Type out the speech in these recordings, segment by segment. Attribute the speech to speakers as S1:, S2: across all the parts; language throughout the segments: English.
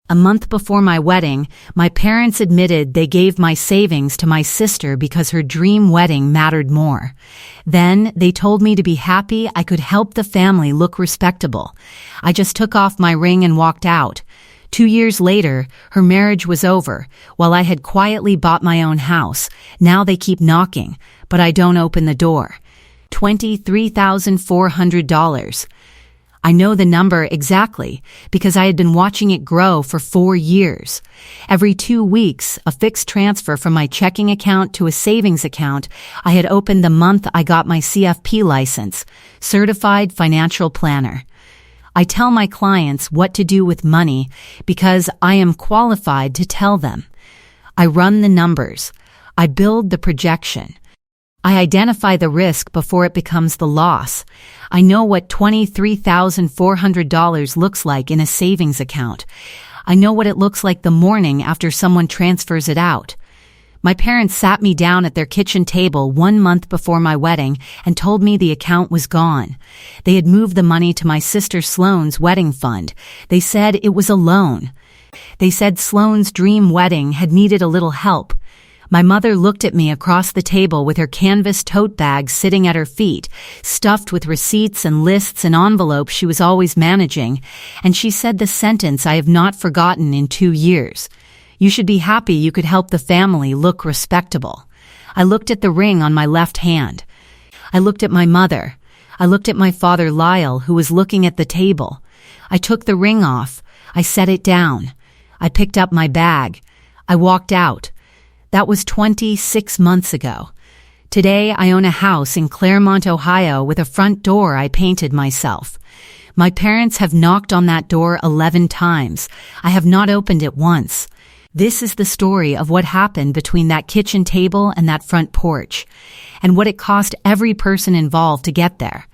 S1: A month before my wedding, my parents admitted they gave my savings to my sister because her dream wedding mattered more. Then, they told me to be happy I could help the family look respectable. I just took off my ring and walked out. 2 years later, her marriage was over, while I had quietly bought my own house. Now they keep knocking, but I don't open the door. $23,400. I know the number exactly because I had been watching it grow for 4 years. Every 2 weeks, a fixed transfer from my checking account to a savings account I had opened the month I got my CFP license, Certified Financial Planner. I tell my clients what to do with money because I am qualified to tell them. I run the numbers. I build the projection. I identify the risk before it becomes the loss. I know what $23,400 looks like in a savings account. I know what it looks like the morning after someone transfers it out. My parents sat me down at their kitchen table 1 month before my wedding and told me the account was gone. They had moved the money to my sister Sloane's wedding fund. They said it was a loan. They said Sloane's dream wedding had needed a little help. My mother looked at me across the table with her canvas tote bag sitting at her feet, stuffed with receipts and lists and envelopes she was always managing, and she said the sentence I have not forgotten in 2 years. You should be happy you could help the family look respectable. I looked at the ring on my left hand. I looked at my mother. I looked at my father Lyle, who was looking at the table. I took the ring off. I set it down. I picked up my bag. I walked out. That was 26 months ago. Today, I own a house in Claremont, Ohio, with a front door I painted myself. My parents have knocked on that door 11 times. I have not opened it once. This is the story of what happened between that kitchen table and that front porch, and what it cost every person involved to get there.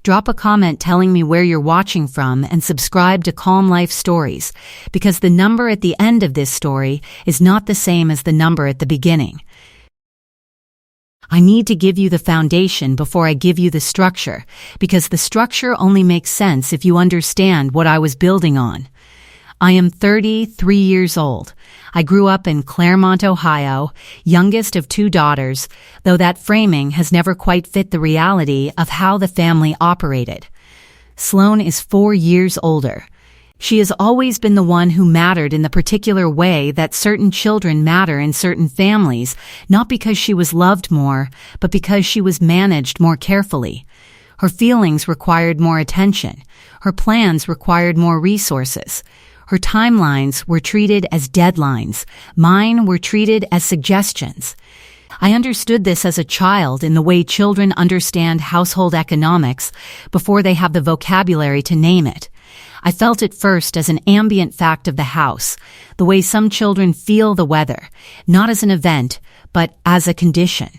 S1: Drop a comment telling me where you're watching from and subscribe to Calm Life Stories, because the number at the end of this story is not the same as the number at the beginning. I need to give you the foundation before I give you the structure, because the structure only makes sense if you understand what I was building on. I am 33 years old. I grew up in Claremont, Ohio, youngest of 2 daughters, though that framing has never quite fit the reality of how the family operated. Sloane is 4 years older. She has always been the one who mattered in the particular way that certain children matter in certain families, not because she was loved more, but because she was managed more carefully. Her feelings required more attention. Her plans required more resources. Her timelines were treated as deadlines. Mine were treated as suggestions. I understood this as a child in the way children understand household economics before they have the vocabulary to name it. I felt it first as an ambient fact of the house, the way some children feel the weather, not as an event, but as a condition.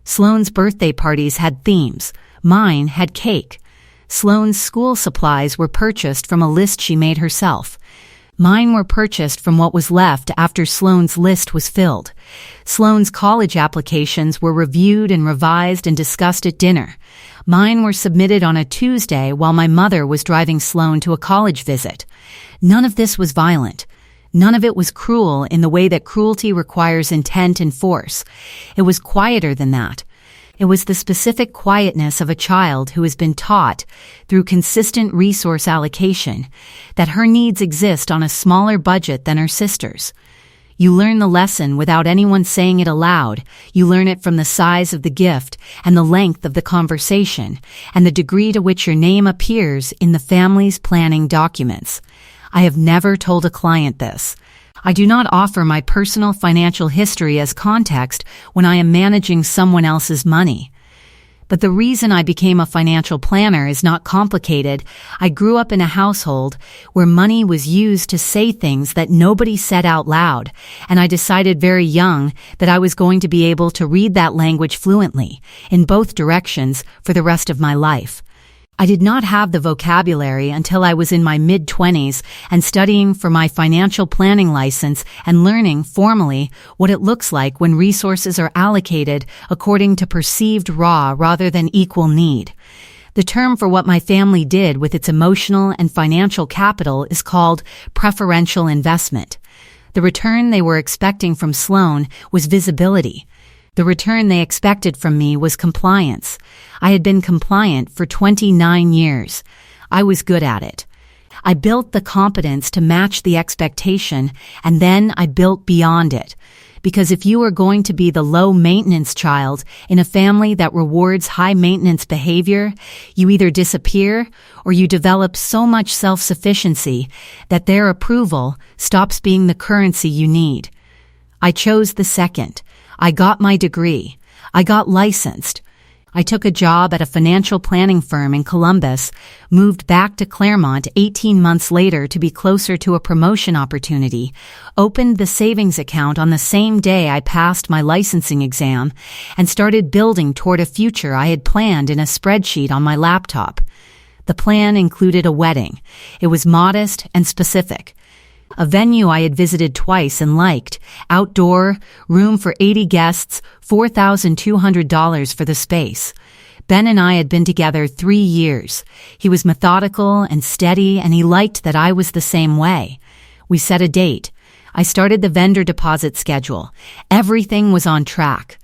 S1: Sloane's birthday parties had themes. Mine had cake. Sloane's school supplies were purchased from a list she made herself. Mine were purchased from what was left after Sloane's list was filled. Sloane's college applications were reviewed and revised and discussed at dinner. Mine were submitted on a Tuesday while my mother was driving Sloane to a college visit. None of this was violent. None of it was cruel in the way that cruelty requires intent and force. It was quieter than that. It was the specific quietness of a child who has been taught, through consistent resource allocation, that her needs exist on a smaller budget than her sister's. You learn the lesson without anyone saying it aloud. You learn it from the size of the gift and the length of the conversation and the degree to which your name appears in the family's planning documents. I have never told a client this. I do not offer my personal financial history as context when I am managing someone else's money. But the reason I became a financial planner is not complicated. I grew up in a household where money was used to say things that nobody said out loud, and I decided very young that I was going to be able to read that language fluently, in both directions, for the rest of my life. I did not have the vocabulary until I was in my mid-20s and studying for my financial planning license and learning formally what it looks like when resources are allocated according to perceived raw rather than equal need. The term for what my family did with its emotional and financial capital is called preferential investment. The return they were expecting from Sloan was visibility. The return they expected from me was compliance. I had been compliant for 29 years. I was good at it. I built the competence to match the expectation, and then I built beyond it. Because if you are going to be the low-maintenance child in a family that rewards high-maintenance behavior, you either disappear or you develop so much self-sufficiency that their approval stops being the currency you need. I chose the second. I got my degree. I got licensed. I took a job at a financial planning firm in Columbus, moved back to Claremont 18 months later to be closer to a promotion opportunity, opened the savings account on the same day I passed my licensing exam, and started building toward a future I had planned in a spreadsheet on my laptop. The plan included a wedding. It was modest and specific. A venue I had visited twice and liked, outdoor, room for 80 guests, $4,200 for the space. Ben and I had been together 3 years. He was methodical and steady, and he liked that I was the same way. We set a date. I started the vendor deposit schedule. Everything was on track.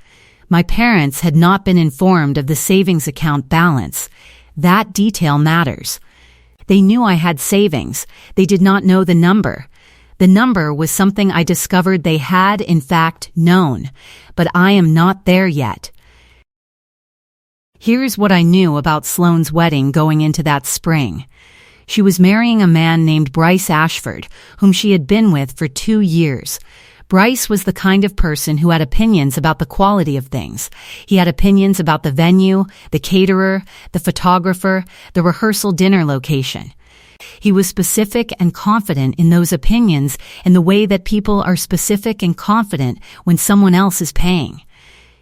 S1: My parents had not been informed of the savings account balance. That detail matters. They knew I had savings. They did not know the number. The number was something I discovered they had, in fact, known, but I am not there yet. Here's what I knew about Sloane's wedding going into that spring. She was marrying a man named Bryce Ashford, whom she had been with for 2 years. Bryce was the kind of person who had opinions about the quality of things. He had opinions about the venue, the caterer, the photographer, the rehearsal dinner location. He was specific and confident in those opinions in the way that people are specific and confident when someone else is paying.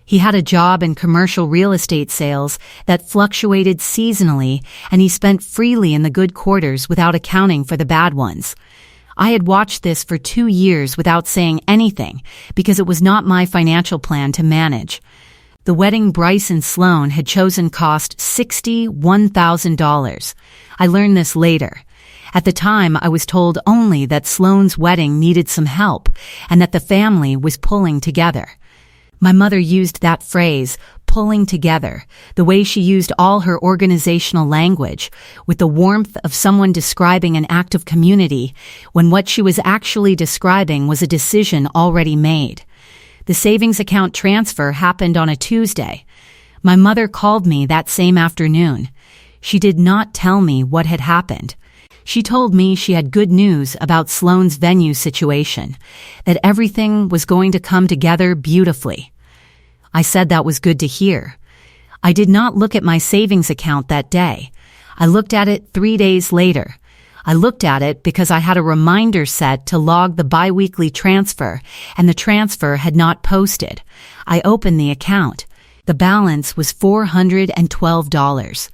S1: He had a job in commercial real estate sales that fluctuated seasonally, and he spent freely in the good quarters without accounting for the bad ones. I had watched this for 2 years without saying anything because it was not my financial plan to manage. The wedding Bryce and Sloane had chosen cost $61,000. I learned this later. At the time, I was told only that Sloane's wedding needed some help and that the family was pulling together. My mother used that phrase, pulling together, the way she used all her organizational language, with the warmth of someone describing an act of community, when what she was actually describing was a decision already made. The savings account transfer happened on a Tuesday. My mother called me that same afternoon. She did not tell me what had happened. She told me she had good news about Sloane's venue situation, that everything was going to come together beautifully. I said that was good to hear. I did not look at my savings account that day. I looked at it 3 days later. I looked at it because I had a reminder set to log the biweekly transfer, and the transfer had not posted. I opened the account. The balance was $412.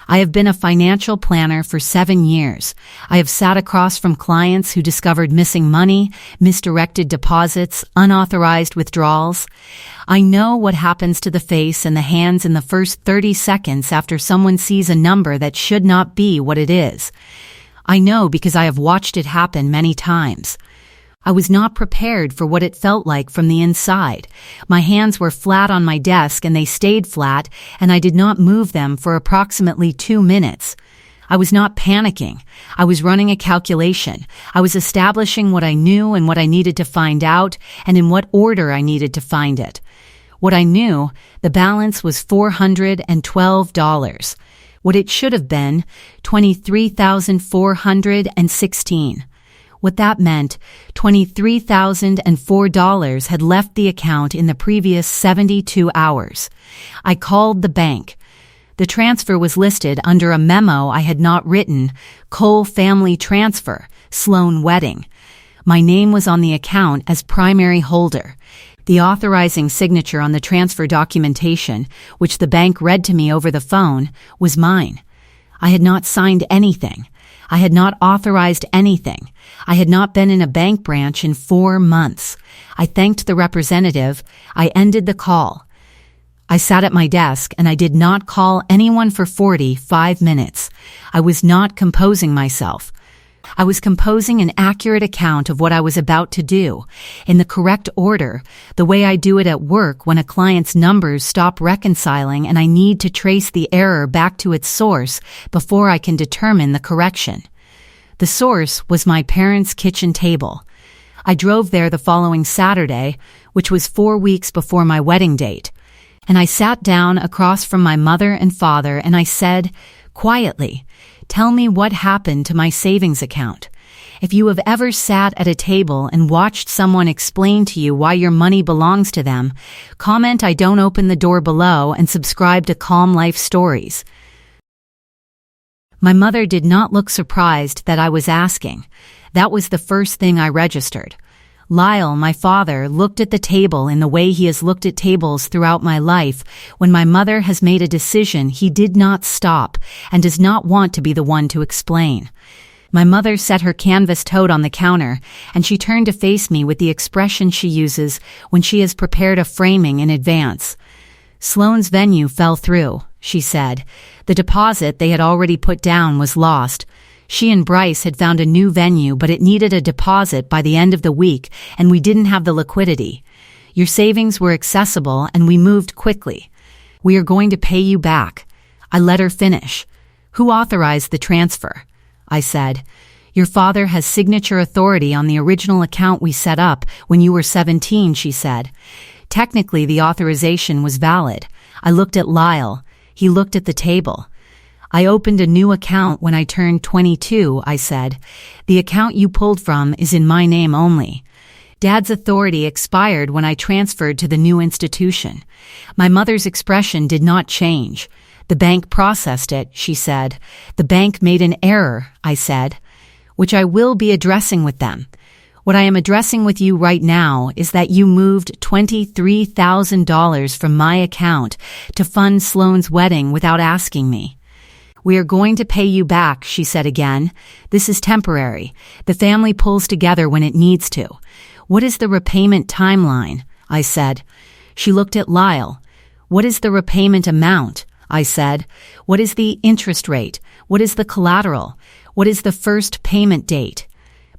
S1: I have been a financial planner for 7 years. I have sat across from clients who discovered missing money, misdirected deposits, unauthorized withdrawals. I know what happens to the face and the hands in the first 30 seconds after someone sees a number that should not be what it is. I know because I have watched it happen many times. I was not prepared for what it felt like from the inside. My hands were flat on my desk and they stayed flat, and I did not move them for approximately 2 minutes. I was not panicking. I was running a calculation. I was establishing what I knew and what I needed to find out, and in what order I needed to find it. What I knew, the balance was $412. What it should have been, $23,416. What that meant, $23,004 had left the account in the previous 72 hours. I called the bank. The transfer was listed under a memo I had not written, Cole Family Transfer, Sloane Wedding. My name was on the account as primary holder. The authorizing signature on the transfer documentation, which the bank read to me over the phone, was mine. I had not signed anything. I had not authorized anything. I had not been in a bank branch in 4 months. I thanked the representative. I ended the call. I sat at my desk and I did not call anyone for 45 minutes. I was not composing myself. I was composing an accurate account of what I was about to do, in the correct order, the way I do it at work when a client's numbers stop reconciling and I need to trace the error back to its source before I can determine the correction. The source was my parents' kitchen table. I drove there the following Saturday, which was 4 weeks before my wedding date, and I sat down across from my mother and father and I said, quietly, "Tell me what happened to my savings account." If you have ever sat at a table and watched someone explain to you why your money belongs to them, comment "I don't" open the door below and subscribe to Calm Life Stories. My mother did not look surprised that I was asking. That was the first thing I registered. Lyle, my father, looked at the table in the way he has looked at tables throughout my life. When my mother has made a decision, he did not stop and does not want to be the one to explain. My mother set her canvas tote on the counter, and she turned to face me with the expression she uses when she has prepared a framing in advance. "Sloane's venue fell through," she said. "The deposit they had already put down was lost. She and Bryce had found a new venue, but it needed a deposit by the end of the week, and we didn't have the liquidity. Your savings were accessible, and we moved quickly. We are going to pay you back." I let her finish. "Who authorized the transfer?" I said. "Your father has signature authority on the original account we set up when you were 17, she said. Technically, the authorization was valid. I looked at Lyle. He looked at the table. "I opened a new account when I turned 22, I said. "The account you pulled from is in my name only. Dad's authority expired when I transferred to the new institution." My mother's expression did not change. "The bank processed it," she said. "The bank made an error," I said, "which I will be addressing with them. What I am addressing with you right now is that you moved $23,000 from my account to fund Sloane's wedding without asking me." "We are going to pay you back," she said again. "This is temporary. The family pulls together when it needs to." "What is the repayment timeline?" I said. She looked at Lyle. "What is the repayment amount?" I said. "What is the interest rate? What is the collateral? What is the first payment date?"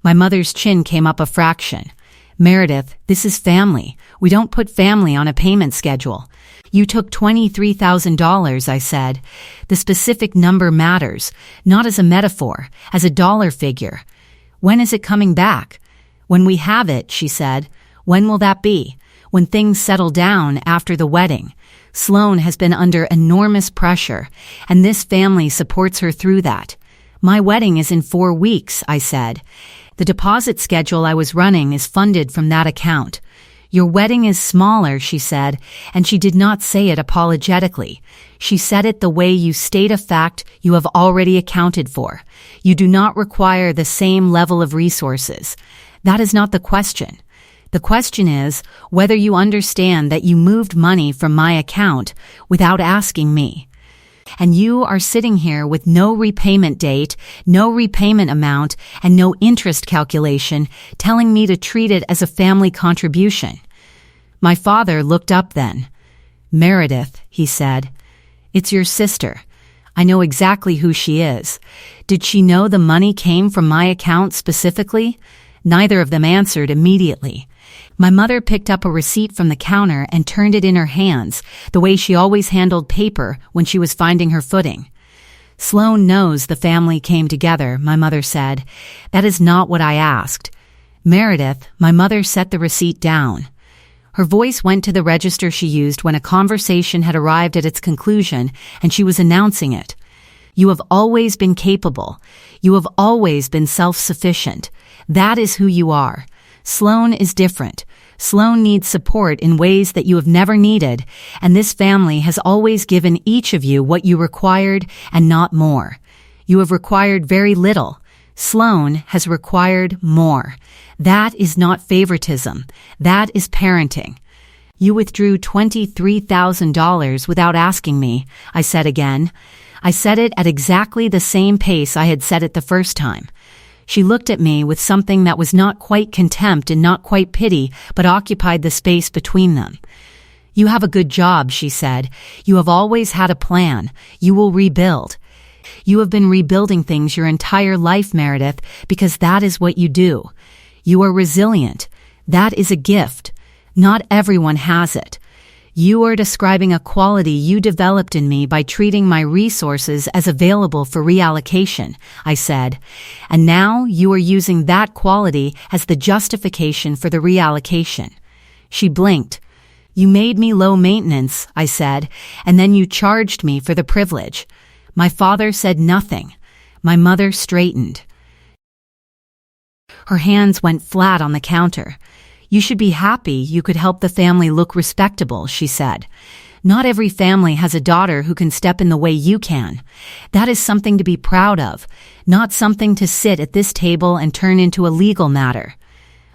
S1: My mother's chin came up a fraction. "Meredith, this is family. We don't put family on a payment schedule." "You took $23,000, I said. "The specific number matters, not as a metaphor, as a dollar figure." "When is it coming back?" "When we have it," she said. "When will that be?" "When things settle down after the wedding. Sloane has been under enormous pressure, and this family supports her through that." "My wedding is in 4 weeks, I said. "The deposit schedule I was running is funded from that account." "Your wedding is smaller," she said, and she did not say it apologetically. She said it the way you state a fact you have already accounted for. You do not require the same level of resources. That is not the question. The question is whether you understand that you moved money from my account without asking me. And you are sitting here with no repayment date, no repayment amount, and no interest calculation, telling me to treat it as a family contribution. My father looked up then. "Meredith," he said, "it's your sister. I know exactly who she is. Did she know the money came from my account specifically?" Neither of them answered immediately. My mother picked up a receipt from the counter and turned it in her hands, the way she always handled paper when she was finding her footing. "Sloane knows the family came together," my mother said. "That is not what I asked." "Meredith," my mother set the receipt down. Her voice went to the register she used when a conversation had arrived at its conclusion and she was announcing it. "You have always been capable. You have always been self-sufficient. That is who you are. Sloane is different. Sloane needs support in ways that you have never needed, and this family has always given each of you what you required and not more. You have required very little. Sloane has required more. That is not favoritism. That is parenting." "You withdrew $23,000 without asking me," I said again. I said it at exactly the same pace I had said it the first time. She looked at me with something that was not quite contempt and not quite pity, but occupied the space between them. You have a good job, she said. You have always had a plan. You will rebuild. You have been rebuilding things your entire life, Meredith, because that is what you do. You are resilient. That is a gift. Not everyone has it. You are describing a quality you developed in me by treating my resources as available for reallocation, I said. And now you are using that quality as the justification for the reallocation. She blinked. You made me low maintenance, I said, and then you charged me for the privilege. My father said nothing. My mother straightened. Her hands went flat on the counter. You should be happy you could help the family look respectable, she said. Not every family has a daughter who can step in the way you can. That is something to be proud of, not something to sit at this table and turn into a legal matter.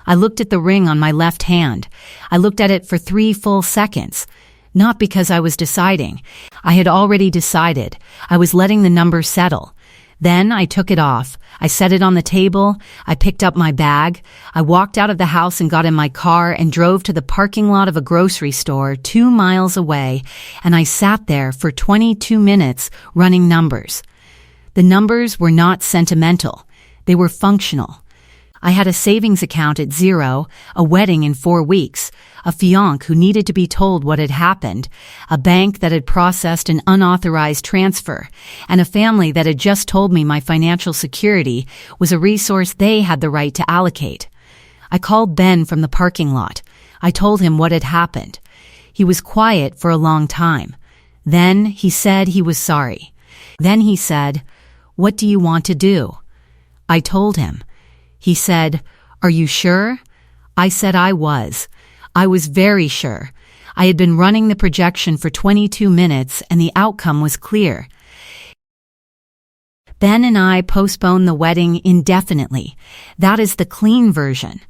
S1: I looked at the ring on my left hand. I looked at it for 3 full seconds. Not because I was deciding. I had already decided. I was letting the number settle. Then I took it off. I set it on the table. I picked up my bag. I walked out of the house and got in my car and drove to the parking lot of a grocery store 2 miles away, and I sat there for 22 minutes running numbers. The numbers were not sentimental. They were functional. I had a savings account at 0, a wedding in 4 weeks, a fiancé who needed to be told what had happened, a bank that had processed an unauthorized transfer, and a family that had just told me my financial security was a resource they had the right to allocate. I called Ben from the parking lot. I told him what had happened. He was quiet for a long time. Then he said he was sorry. Then he said, "What do you want to do?" I told him. He said, "Are you sure?" I said I was. I was very sure. I had been running the projection for 22 minutes and the outcome was clear. Ben and I postponed the wedding indefinitely. That is the clean version.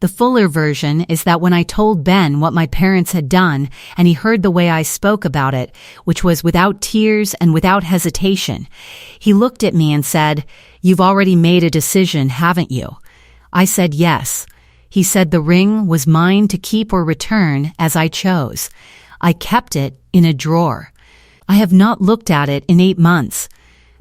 S1: The fuller version is that when I told Ben what my parents had done and he heard the way I spoke about it, which was without tears and without hesitation, he looked at me and said, "You've already made a decision, haven't you?" I said yes. He said the ring was mine to keep or return as I chose. I kept it in a drawer. I have not looked at it in 8 months.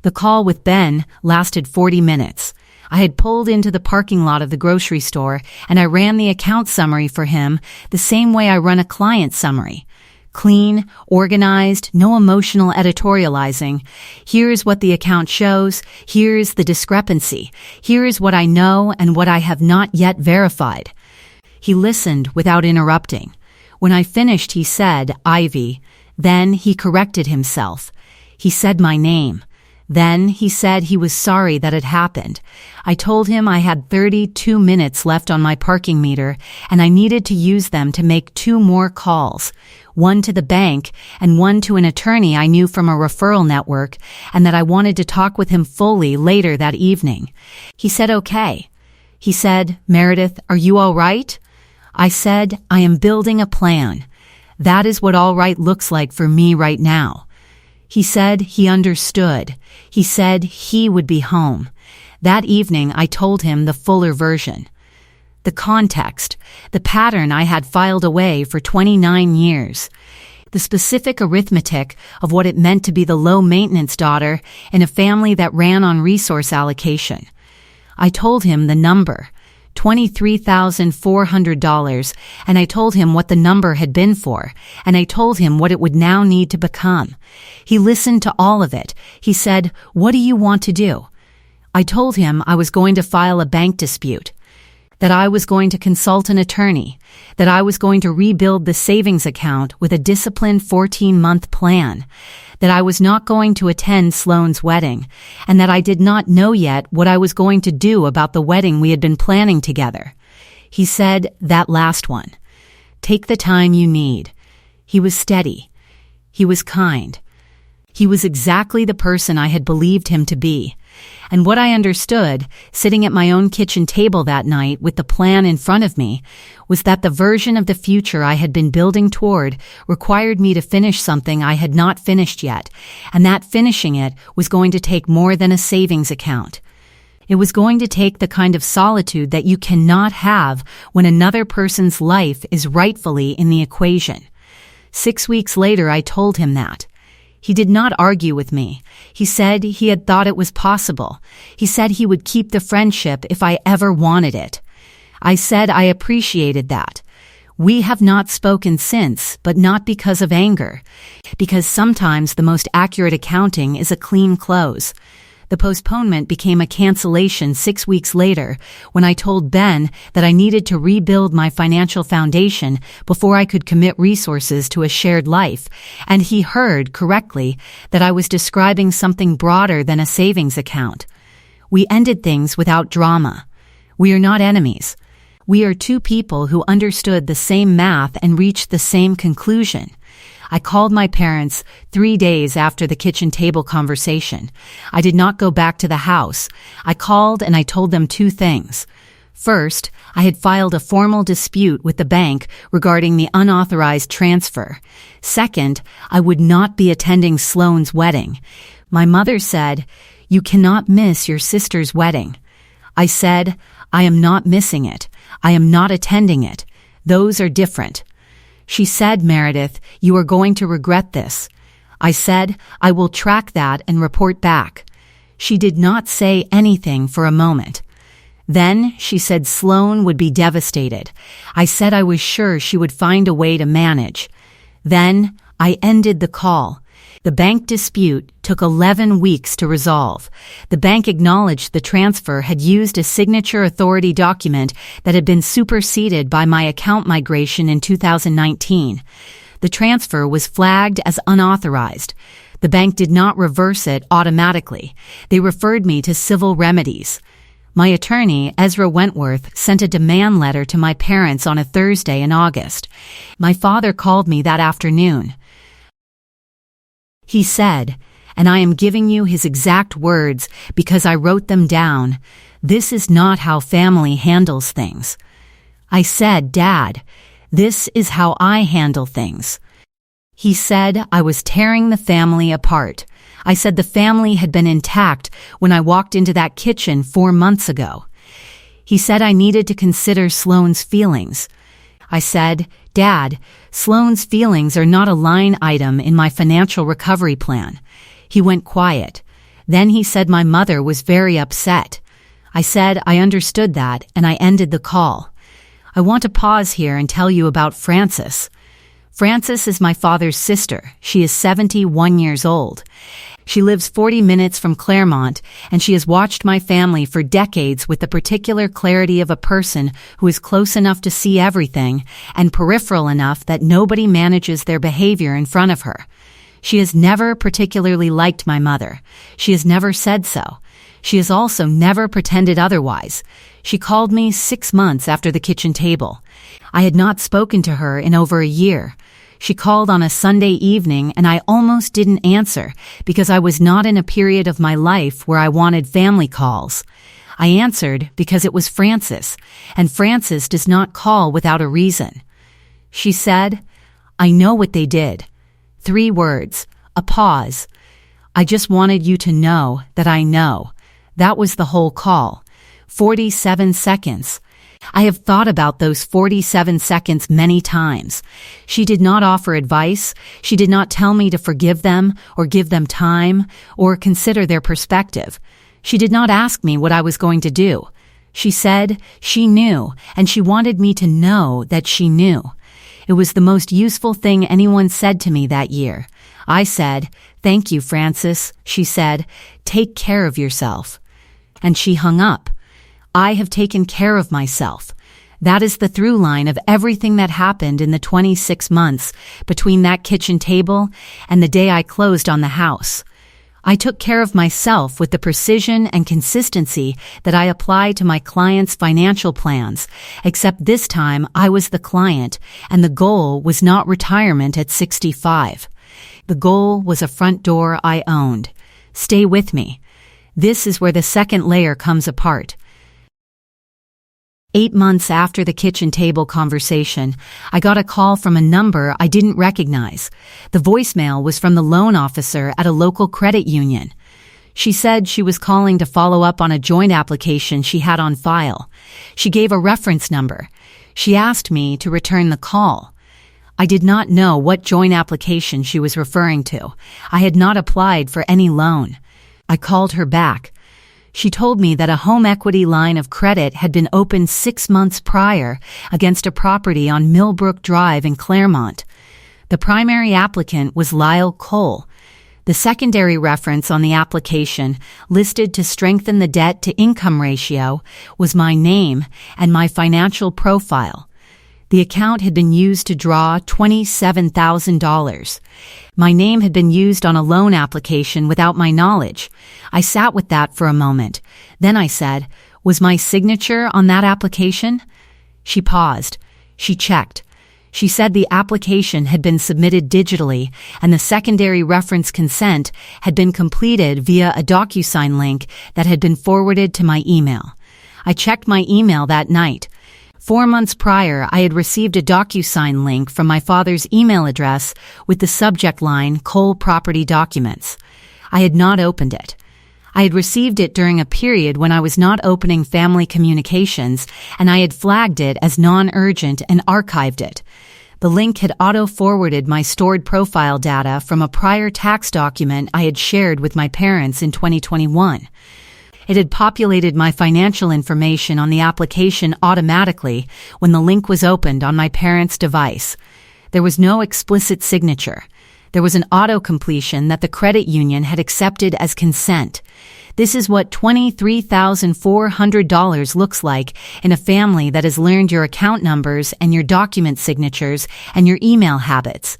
S1: The call with Ben lasted 40 minutes. I had pulled into the parking lot of the grocery store and I ran the account summary for him the same way I run a client summary. Clean, organized, no emotional editorializing. Here's what the account shows. Here's the discrepancy. Here's what I know and what I have not yet verified. He listened without interrupting. When I finished, he said, "Ivy." Then he corrected himself. He said my name. Then he said he was sorry that it happened. I told him I had 32 minutes left on my parking meter and I needed to use them to make 2 more calls, one to the bank and one to an attorney I knew from a referral network, and that I wanted to talk with him fully later that evening. He said okay. He said, "Meredith, are you all right?" I said, "I am building a plan. That is what all right looks like for me right now." He said he understood. He said he would be home. That evening, I told him the fuller version. The context, the pattern I had filed away for 29 years. The specific arithmetic of what it meant to be the low-maintenance daughter in a family that ran on resource allocation. I told him the number, $23,400, and I told him what the number had been for, and I told him what it would now need to become. He listened to all of it. He said, "What do you want to do?" I told him I was going to file a bank dispute, that I was going to consult an attorney, that I was going to rebuild the savings account with a disciplined 14-month plan, that I was not going to attend Sloane's wedding, and that I did not know yet what I was going to do about the wedding we had been planning together. He said, "That last one. Take the time you need." He was steady. He was kind. He was exactly the person I had believed him to be. And what I understood, sitting at my own kitchen table that night with the plan in front of me, was that the version of the future I had been building toward required me to finish something I had not finished yet, and that finishing it was going to take more than a savings account. It was going to take the kind of solitude that you cannot have when another person's life is rightfully in the equation. 6 weeks later, I told him that. He did not argue with me. He said he had thought it was possible. He said he would keep the friendship if I ever wanted it. I said I appreciated that. We have not spoken since, but not because of anger. Because sometimes the most accurate accounting is a clean close. The postponement became a cancellation 6 weeks later when I told Ben that I needed to rebuild my financial foundation before I could commit resources to a shared life, and he heard correctly that I was describing something broader than a savings account. We ended things without drama. We are not enemies. We are two people who understood the same math and reached the same conclusion. I called my parents 3 days after the kitchen table conversation. I did not go back to the house. I called and I told them 2 things. First, I had filed a formal dispute with the bank regarding the unauthorized transfer. Second, I would not be attending Sloane's wedding. My mother said, "You cannot miss your sister's wedding." I said, "I am not missing it. I am not attending it. Those are different." She said, "Meredith, you are going to regret this." I said, "I will track that and report back." She did not say anything for a moment. Then she said Sloane would be devastated. I said I was sure she would find a way to manage. Then I ended the call. The bank dispute took 11 weeks to resolve. The bank acknowledged the transfer had used a signature authority document that had been superseded by my account migration in 2019. The transfer was flagged as unauthorized. The bank did not reverse it automatically. They referred me to civil remedies. My attorney, Ezra Wentworth, sent a demand letter to my parents on a Thursday in August. My father called me that afternoon. He said, and I am giving you his exact words because I wrote them down, "This is not how family handles things." I said, "Dad, this is how I handle things." He said I was tearing the family apart. I said the family had been intact when I walked into that kitchen 4 months ago. He said I needed to consider Sloane's feelings. I said, "Dad, Sloane's feelings are not a line item in my financial recovery plan." He went quiet. Then he said my mother was very upset. I said I understood that, and I ended the call. I want to pause here and tell you about Frances. Frances is my father's sister. She is 71 years old. She lives 40 minutes from Claremont, and she has watched my family for decades with the particular clarity of a person who is close enough to see everything and peripheral enough that nobody manages their behavior in front of her. She has never particularly liked my mother. She has never said so. She has also never pretended otherwise. She called me 6 months after the kitchen table. I had not spoken to her in over a year. She called on a Sunday evening and I almost didn't answer because I was not in a period of my life where I wanted family calls. I answered because it was Frances, and Frances does not call without a reason. She said, "I know what they did." 3 words, a pause. "I just wanted you to know that I know." That was the whole call. 47 seconds. I have thought about those 47 seconds many times. She did not offer advice. She did not tell me to forgive them or give them time or consider their perspective. She did not ask me what I was going to do. She said she knew, and she wanted me to know that she knew. It was the most useful thing anyone said to me that year. I said, "Thank you, Frances." She said, "Take care of yourself." And she hung up. I have taken care of myself. That is the through line of everything that happened in the 26 months between that kitchen table and the day I closed on the house. I took care of myself with the precision and consistency that I apply to my clients' financial plans, except this time I was the client, and the goal was not retirement at 65. The goal was a front door I owned. Stay with me. This is where the second layer comes apart. 8 months after the kitchen table conversation, I got a call from a number I didn't recognize. The voicemail was from the loan officer at a local credit union. She said she was calling to follow up on a joint application she had on file. She gave a reference number. She asked me to return the call. I did not know what joint application she was referring to. I had not applied for any loan. I called her back. She told me that a home equity line of credit had been opened 6 months prior against a property on Millbrook Drive in Claremont. The primary applicant was Lyle Cole. The secondary reference on the application, listed to strengthen the debt-to-income ratio, was my name and my financial profile. The account had been used to draw $27,000. My name had been used on a loan application without my knowledge. I sat with that for a moment. Then I said, "Was my signature on that application?" She paused. She checked. She said the application had been submitted digitally and the secondary reference consent had been completed via a DocuSign link that had been forwarded to my email. I checked my email that night. 4 months prior, I had received a DocuSign link from my father's email address with the subject line Cole Property Documents. I had not opened it. I had received it during a period when I was not opening family communications, and I had flagged it as non-urgent and archived it. The link had auto-forwarded my stored profile data from a prior tax document I had shared with my parents in 2021. It had populated my financial information on the application automatically when the link was opened on my parents' device. There was no explicit signature. There was an auto-completion that the credit union had accepted as consent. This is what $23,400 looks like in a family that has learned your account numbers and your document signatures and your email habits.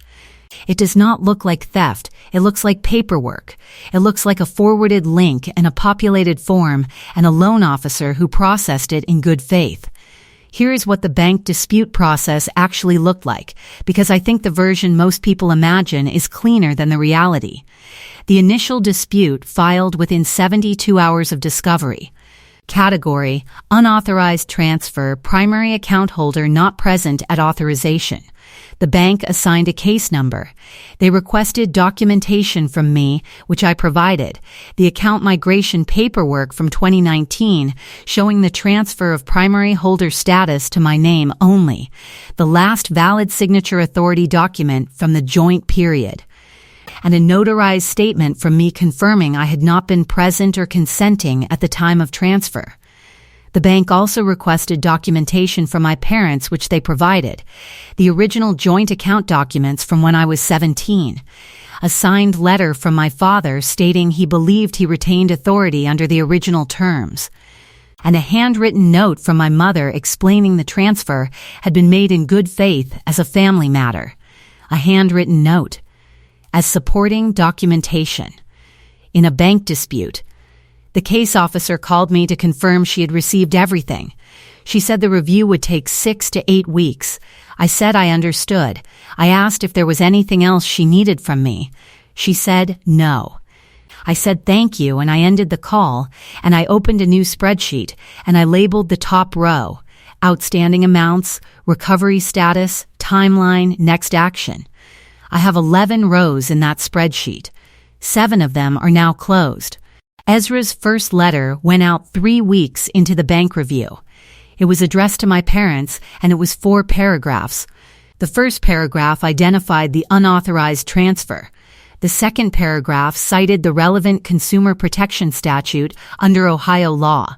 S1: It does not look like theft. It looks like paperwork. It looks like a forwarded link and a populated form and a loan officer who processed it in good faith. Here is what the bank dispute process actually looked like, because I think the version most people imagine is cleaner than the reality. The initial dispute filed within 72 hours of discovery. Category: unauthorized transfer, primary account holder not present at authorization. The bank assigned a case number. They requested documentation from me, which I provided. The account migration paperwork from 2019 showing the transfer of primary holder status to my name only. The last valid signature authority document from the joint period. And a notarized statement from me confirming I had not been present or consenting at the time of transfer. The bank also requested documentation from my parents, which they provided. The original joint account documents from when I was 17. A signed letter from my father stating he believed he retained authority under the original terms. And a handwritten note from my mother explaining the transfer had been made in good faith as a family matter. A handwritten note. As supporting documentation. In a bank dispute, the case officer called me to confirm she had received everything. She said the review would take 6 to 8 weeks. I said I understood. I asked if there was anything else she needed from me. She said no. I said thank you, and I ended the call, and I opened a new spreadsheet, and I labeled the top row: outstanding amounts, recovery status, timeline, next action. I have 11 rows in that spreadsheet. 7 of them are now closed. Ezra's first letter went out 3 weeks into the bank review. It was addressed to my parents, and it was 4 paragraphs. The first paragraph identified the unauthorized transfer. The second paragraph cited the relevant consumer protection statute under Ohio law.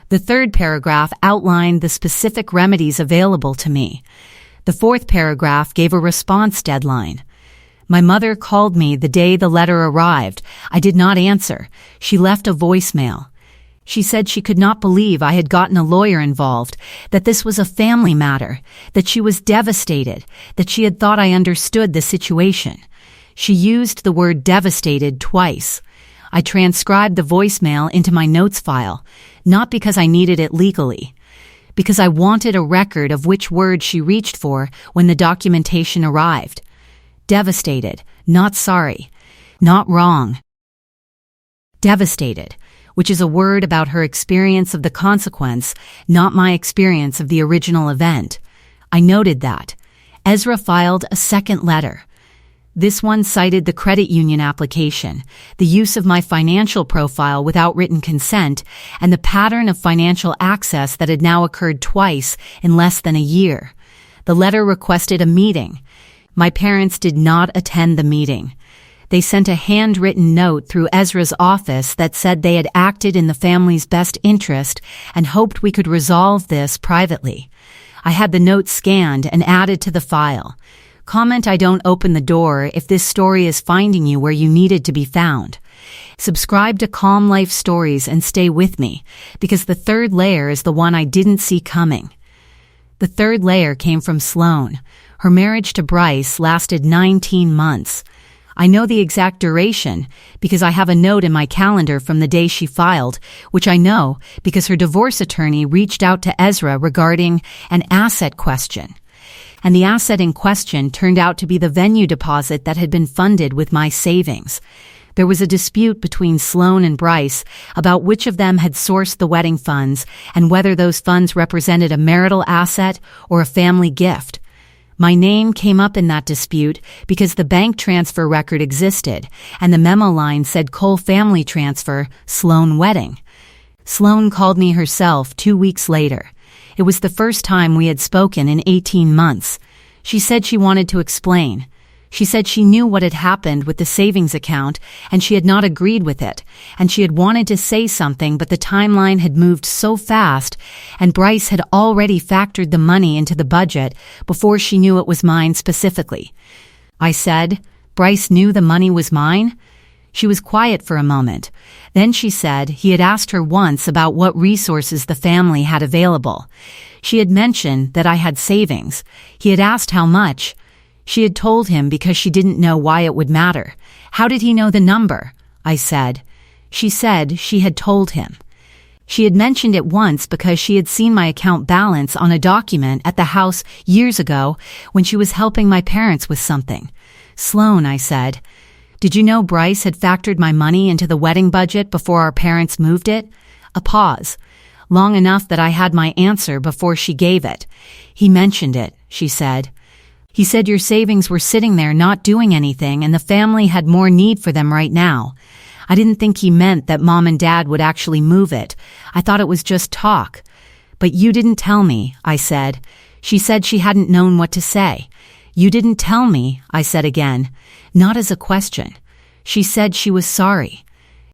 S1: The third paragraph outlined the specific remedies available to me. The fourth paragraph gave a response deadline. My mother called me the day the letter arrived. I did not answer. She left a voicemail. She said she could not believe I had gotten a lawyer involved, that this was a family matter, that she was devastated, that she had thought I understood the situation. She used the word devastated twice. I transcribed the voicemail into my notes file, not because I needed it legally, because I wanted a record of which word she reached for when the documentation arrived. Devastated, not sorry, not wrong. Devastated, which is a word about her experience of the consequence, not my experience of the original event. I noted that. Ezra filed a second letter. This one cited the credit union application, the use of my financial profile without written consent, and the pattern of financial access that had now occurred twice in less than a year. The letter requested a meeting. My parents did not attend the meeting. They sent a handwritten note through Ezra's office that said they had acted in the family's best interest and hoped we could resolve this privately. I had the note scanned and added to the file. Comment I don't open the door if this story is finding you where you needed to be found. Subscribe to Calm Life Stories and stay with me, because the third layer is the one I didn't see coming. The third layer came from Sloan. Her marriage to Bryce lasted 19 months. I know the exact duration because I have a note in my calendar from the day she filed, which I know because her divorce attorney reached out to Ezra regarding an asset question. And the asset in question turned out to be the venue deposit that had been funded with my savings. There was a dispute between Sloan and Bryce about which of them had sourced the wedding funds and whether those funds represented a marital asset or a family gift. My name came up in that dispute because the bank transfer record existed, and the memo line said Cole family transfer, Sloan wedding. Sloan called me herself 2 weeks later. It was the first time we had spoken in 18 months. She said she wanted to explain. She said she knew what had happened with the savings account, and she had not agreed with it, and she had wanted to say something, but the timeline had moved so fast, and Bryce had already factored the money into the budget before she knew it was mine specifically. I said, "Bryce knew the money was mine?" She was quiet for a moment. Then she said he had asked her once about what resources the family had available. She had mentioned that I had savings. He had asked how much. She had told him because she didn't know why it would matter. How did he know the number? I said. She said she had told him. She had mentioned it once because she had seen my account balance on a document at the house years ago when she was helping my parents with something. "Sloan," I said, "did you know Bryce had factored my money into the wedding budget before our parents moved it?" A pause. Long enough that I had my answer before she gave it. "He mentioned it," she said. "He said your savings were sitting there not doing anything and the family had more need for them right now. I didn't think he meant that Mom and Dad would actually move it. I thought it was just talk." "But you didn't tell me," I said. She said she hadn't known what to say. "You didn't tell me," I said again, not as a question. She said she was sorry.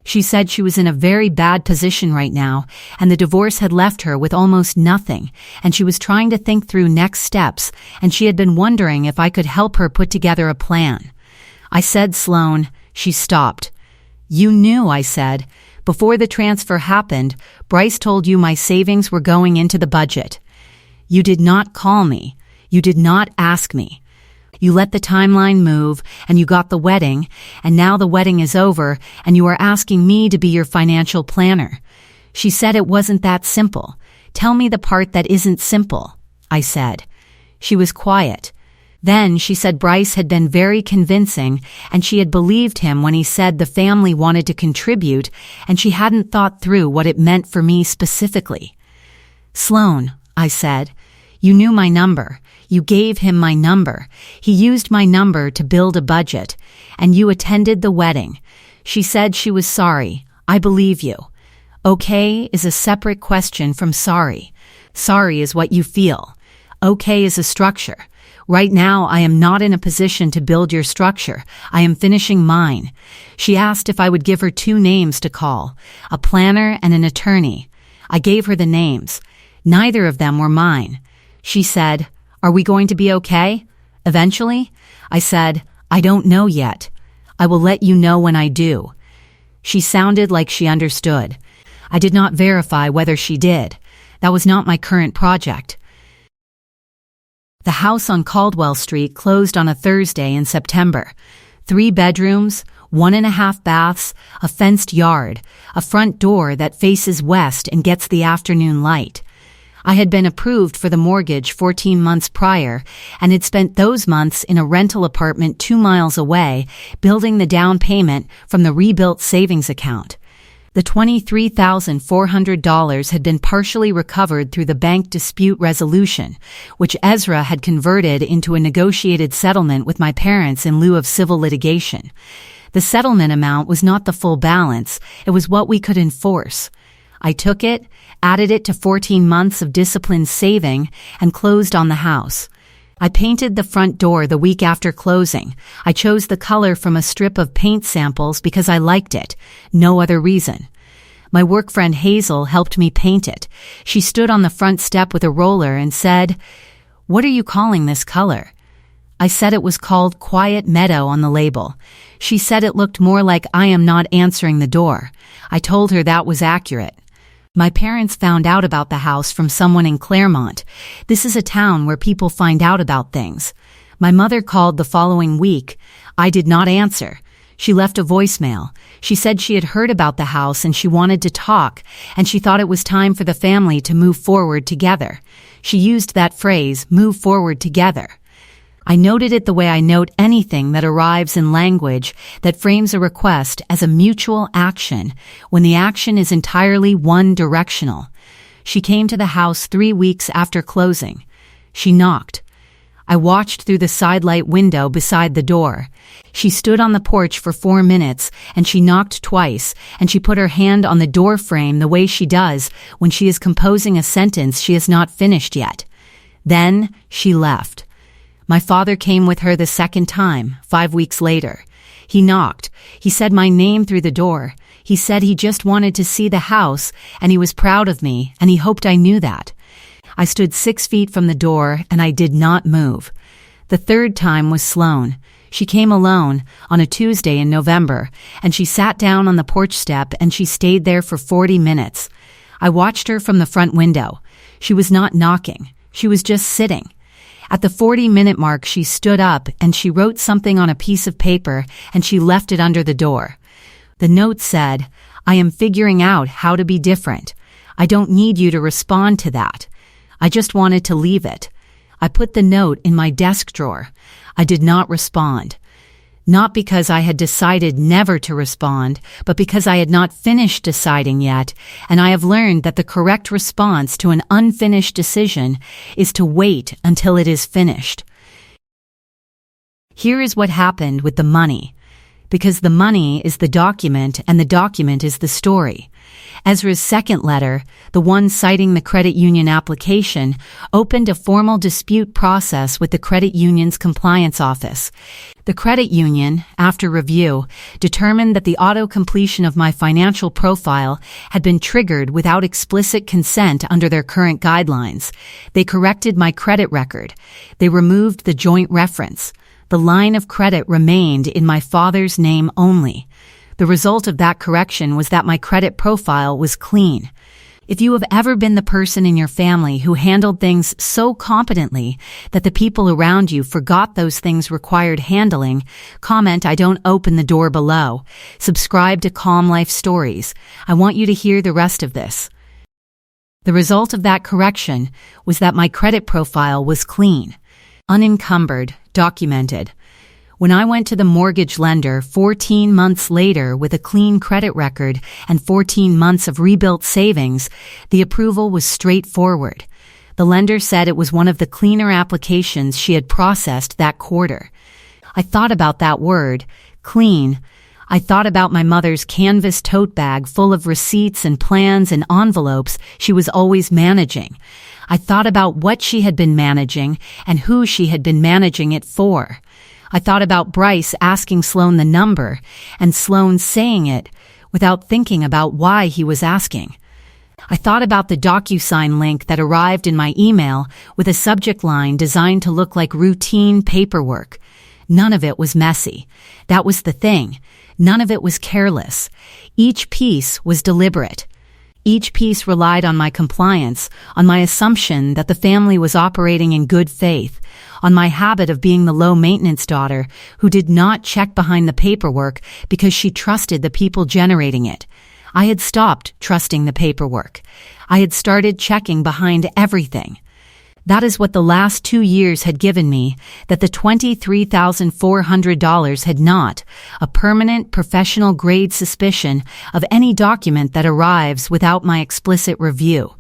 S1: She said she was in a very bad position right now, and the divorce had left her with almost nothing, and she was trying to think through next steps, and she had been wondering if I could help her put together a plan. I said, "Sloan." She stopped. "You knew," I said. "Before the transfer happened, Bryce told you my savings were going into the budget. You did not call me. You did not ask me. You let the timeline move, and you got the wedding, and now the wedding is over, and you are asking me to be your financial planner." She said it wasn't that simple. "Tell me the part that isn't simple," I said. She was quiet. Then she said Bryce had been very convincing, and she had believed him when he said the family wanted to contribute, and she hadn't thought through what it meant for me specifically. "Sloan," I said, "you knew my number. You gave him my number. He used my number to build a budget, and you attended the wedding." She said she was sorry. I believe you. Okay is a separate question from sorry. Sorry is what you feel. Okay is a structure. Right now, I am not in a position to build your structure. I am finishing mine. She asked if I would give her 2 names to call, a planner and an attorney. I gave her the names. Neither of them were mine. She said, "Are we going to be okay? Eventually?" I said, "I don't know yet. I will let you know when I do." She sounded like she understood. I did not verify whether she did. That was not my current project. The house on Caldwell Street closed on a Thursday in September. 3 bedrooms, 1.5 baths, a fenced yard, a front door that faces west and gets the afternoon light. I had been approved for the mortgage 14 months prior and had spent those months in a rental apartment 2 miles away, building the down payment from the rebuilt savings account. The $23,400 had been partially recovered through the bank dispute resolution, which Ezra had converted into a negotiated settlement with my parents in lieu of civil litigation. The settlement amount was not the full balance, it was what we could enforce. I took it, added it to 14 months of disciplined saving, and closed on the house. I painted the front door the week after closing. I chose the color from a strip of paint samples because I liked it. No other reason. My work friend Hazel helped me paint it. She stood on the front step with a roller and said, "What are you calling this color?" I said it was called Quiet Meadow on the label. She said it looked more like I am not answering the door. I told her that was accurate. My parents found out about the house from someone in Claremont. This is a town where people find out about things. My mother called the following week. I did not answer. She left a voicemail. She said she had heard about the house and she wanted to talk, and she thought it was time for the family to move forward together. She used that phrase, move forward together. I noted it the way I note anything that arrives in language that frames a request as a mutual action when the action is entirely one-directional. She came to the house 3 weeks after closing. She knocked. I watched through the sidelight window beside the door. She stood on the porch for 4 minutes, and she knocked twice, and she put her hand on the door frame the way she does when she is composing a sentence she has not finished yet. Then she left. My father came with her the second time, 5 weeks later. He knocked. He said my name through the door. He said he just wanted to see the house, and he was proud of me, and he hoped I knew that. I stood 6 feet from the door, and I did not move. The third time was Sloan. She came alone on a Tuesday in November, and she sat down on the porch step, and she stayed there for 40 minutes. I watched her from the front window. She was not knocking. She was just sitting. At the 40-minute mark, she stood up and she wrote something on a piece of paper and she left it under the door. The note said, "I am figuring out how to be different. I don't need you to respond to that." I just wanted to leave it. I put the note in my desk drawer. I did not respond. Not because I had decided never to respond, but because I had not finished deciding yet, and I have learned that the correct response to an unfinished decision is to wait until it is finished. Here is what happened with the money. Because the money is the document and the document is the story. Ezra's second letter, the one citing the credit union application, opened a formal dispute process with the credit union's compliance office. The credit union, after review, determined that the auto-completion of my financial profile had been triggered without explicit consent under their current guidelines. They corrected my credit record. They removed the joint reference. The line of credit remained in my father's name only. The result of that correction was that my credit profile was clean. If you have ever been the person in your family who handled things so competently that the people around you forgot those things required handling, comment "I don't open the door" below. Subscribe to Calm Life Stories. I want you to hear the rest of this. The result of that correction was that my credit profile was clean, unencumbered, documented. When I went to the mortgage lender 14 months later with a clean credit record and 14 months of rebuilt savings, the approval was straightforward. The lender said it was one of the cleaner applications she had processed that quarter. I thought about that word, clean. I thought about my mother's canvas tote bag full of receipts and plans and envelopes she was always managing. I thought about what she had been managing and who she had been managing it for. I thought about Bryce asking Sloan the number and Sloan saying it without thinking about why he was asking. I thought about the DocuSign link that arrived in my email with a subject line designed to look like routine paperwork. None of it was messy. That was the thing. None of it was careless. Each piece was deliberate. Each piece relied on my compliance, on my assumption that the family was operating in good faith, on my habit of being the low-maintenance daughter who did not check behind the paperwork because she trusted the people generating it. I had stopped trusting the paperwork. I had started checking behind everything. That is what the last 2 years had given me, that the $23,400 had not, a permanent professional-grade suspicion of any document that arrives without my explicit review.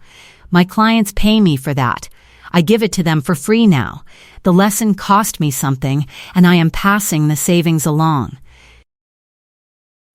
S1: My clients pay me for that. I give it to them for free now. The lesson cost me something, and I am passing the savings along.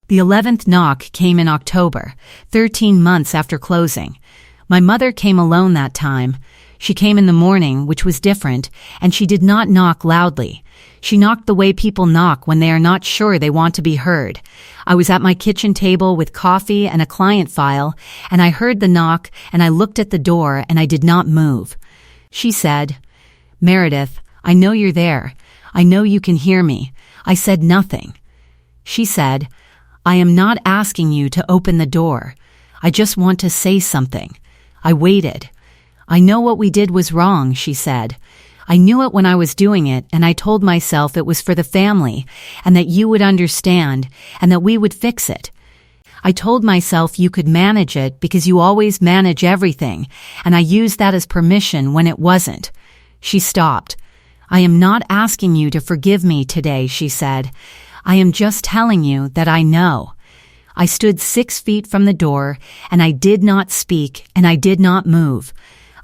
S1: The 11th knock came in October, 13 months after closing. My mother came alone that time. She came in the morning, which was different, and she did not knock loudly. She knocked the way people knock when they are not sure they want to be heard. I was at my kitchen table with coffee and a client file, and I heard the knock, and I looked at the door, and I did not move. She said, "Meredith, I know you're there. I know you can hear me." I said nothing. She said, "I am not asking you to open the door. I just want to say something." I waited. "I know what we did was wrong," she said. "I knew it when I was doing it, and I told myself it was for the family, and that you would understand, and that we would fix it. I told myself you could manage it because you always manage everything, and I used that as permission when it wasn't." She stopped. "I am not asking you to forgive me today," she said. "I am just telling you that I know." I stood 6 feet from the door, and I did not speak, and I did not move.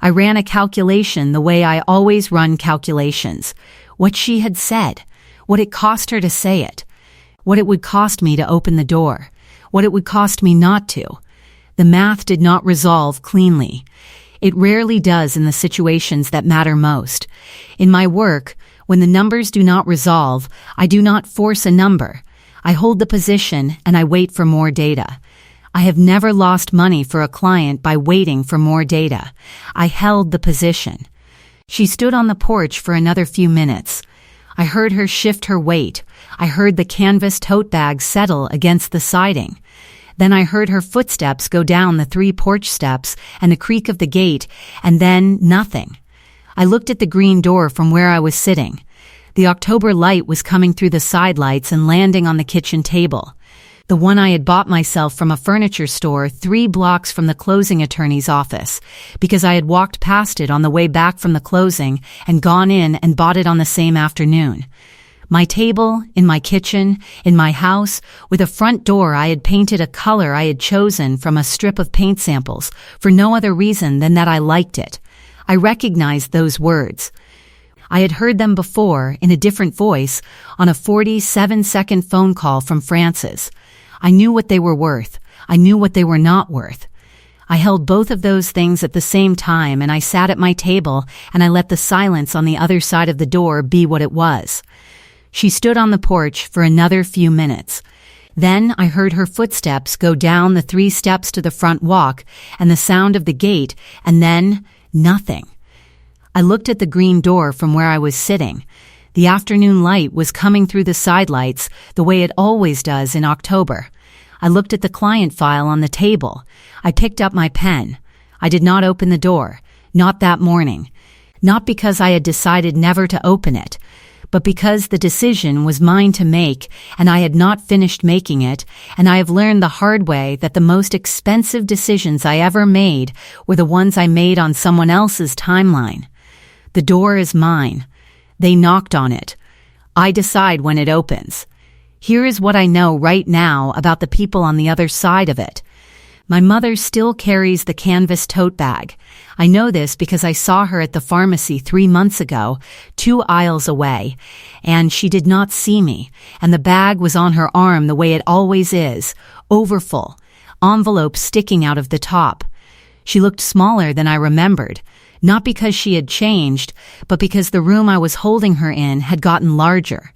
S1: I ran a calculation the way I always run calculations. What she had said, what it cost her to say it, what it would cost me to open the door, what it would cost me not to. The math did not resolve cleanly. It rarely does in the situations that matter most. In my work, when the numbers do not resolve, I do not force a number. I hold the position and I wait for more data. I have never lost money for a client by waiting for more data. I held the position. She stood on the porch for another few minutes. I heard her shift her weight. I heard the canvas tote bag settle against the siding. Then I heard her footsteps go down the 3 porch steps and the creak of the gate, and then nothing. I looked at the green door from where I was sitting. The October light was coming through the side lights and landing on the kitchen table. The one I had bought myself from a furniture store 3 blocks from the closing attorney's office, because I had walked past it on the way back from the closing and gone in and bought it on the same afternoon. My table, in my kitchen, in my house, with a front door I had painted a color I had chosen from a strip of paint samples, for no other reason than that I liked it. I recognized those words. I had heard them before, in a different voice, on a 47-second phone call from Frances. I knew what they were worth. I knew what they were not worth. I held both of those things at the same time, and I sat at my table, and I let the silence on the other side of the door be what it was. She stood on the porch for another few minutes. Then I heard her footsteps go down the 3 steps to the front walk, and the sound of the gate, and then nothing. I looked at the green door from where I was sitting. The afternoon light was coming through the side lights the way it always does in October. I looked at the client file on the table. I picked up my pen. I did not open the door, not that morning. Not because I had decided never to open it, but because the decision was mine to make, and I had not finished making it, and I have learned the hard way that the most expensive decisions I ever made were the ones I made on someone else's timeline. The door is mine. They knocked on it. I decide when it opens. Here is what I know right now about the people on the other side of it. My mother still carries the canvas tote bag. I know this because I saw her at the pharmacy 3 months ago, 2 aisles away, and she did not see me, and the bag was on her arm the way it always is, overfull, envelope sticking out of the top. She looked smaller than I remembered, not because she had changed, but because the room I was holding her in had gotten larger.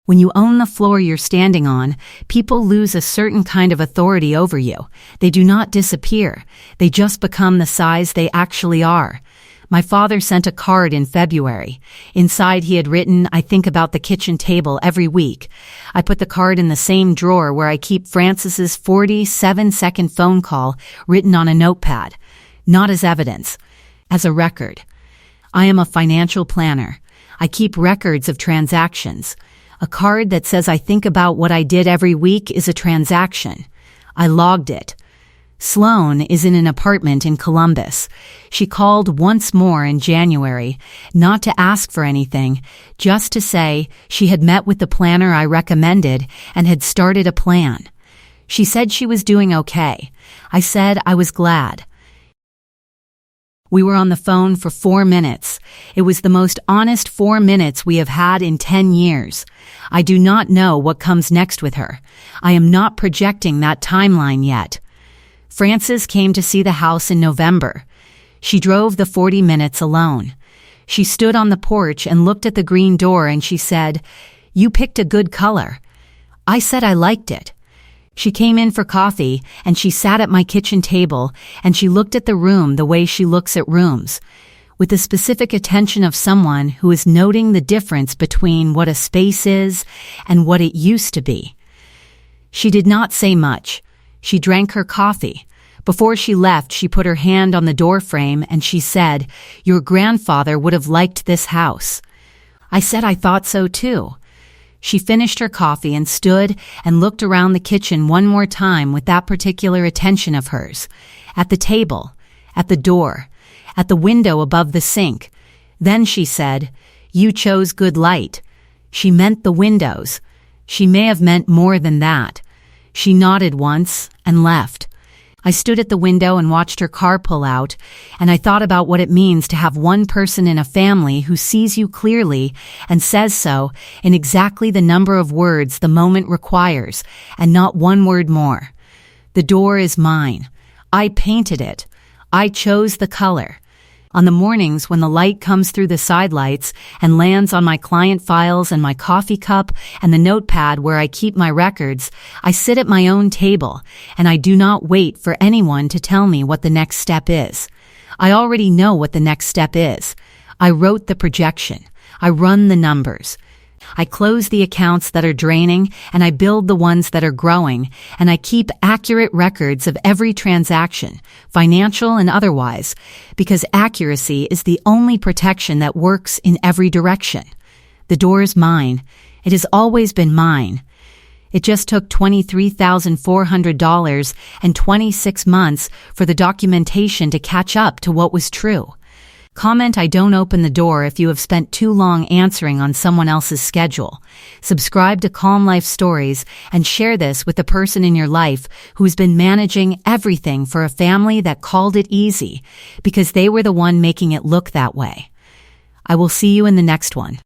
S1: When you own the floor you're standing on, people lose a certain kind of authority over you. They do not disappear. They just become the size they actually are. My father sent a card in February. Inside he had written, "I think about the kitchen table every week." I put the card in the same drawer where I keep Frances's 47-second phone call written on a notepad, not as evidence, as a record. I am a financial planner. I keep records of transactions. A card that says I think about what I did every week is a transaction. I logged it. Sloan is in an apartment in Columbus. She called once more in January, not to ask for anything, just to say she had met with the planner I recommended and had started a plan. She said she was doing okay. I said I was glad. We were on the phone for 4 minutes. It was the most honest 4 minutes we have had in 10 years. I do not know what comes next with her. I am not projecting that timeline yet. Frances came to see the house in November. She drove the 40 minutes alone. She stood on the porch and looked at the green door and she said, "You picked a good color." I said I liked it. She came in for coffee and she sat at my kitchen table and she looked at the room the way she looks at rooms, with the specific attention of someone who is noting the difference between what a space is and what it used to be. She did not say much. She drank her coffee. Before she left, she put her hand on the door frame and she said, "Your grandfather would have liked this house." I said I thought so too. She finished her coffee and stood and looked around the kitchen one more time with that particular attention of hers. At the table, at the door, at the window above the sink. Then she said, "You chose good light." She meant the windows. She may have meant more than that. She nodded once and left. I stood at the window and watched her car pull out, and I thought about what it means to have one person in a family who sees you clearly and says so in exactly the number of words the moment requires, and not one word more. The door is mine. I painted it. I chose the color. On the mornings when the light comes through the side lights and lands on my client files and my coffee cup and the notepad where I keep my records, I sit at my own table and I do not wait for anyone to tell me what the next step is. I already know what the next step is. I wrote the projection. I run the numbers. I close the accounts that are draining and I build the ones that are growing, and I keep accurate records of every transaction, financial and otherwise, because accuracy is the only protection that works in every direction. The door is mine. It has always been mine. It just took $23,400 and 26 months for the documentation to catch up to what was true. Comment I don't open the door if you have spent too long answering on someone else's schedule. Subscribe to Calm Life Stories and share this with the person in your life who's been managing everything for a family that called it easy because they were the one making it look that way. I will see you in the next one.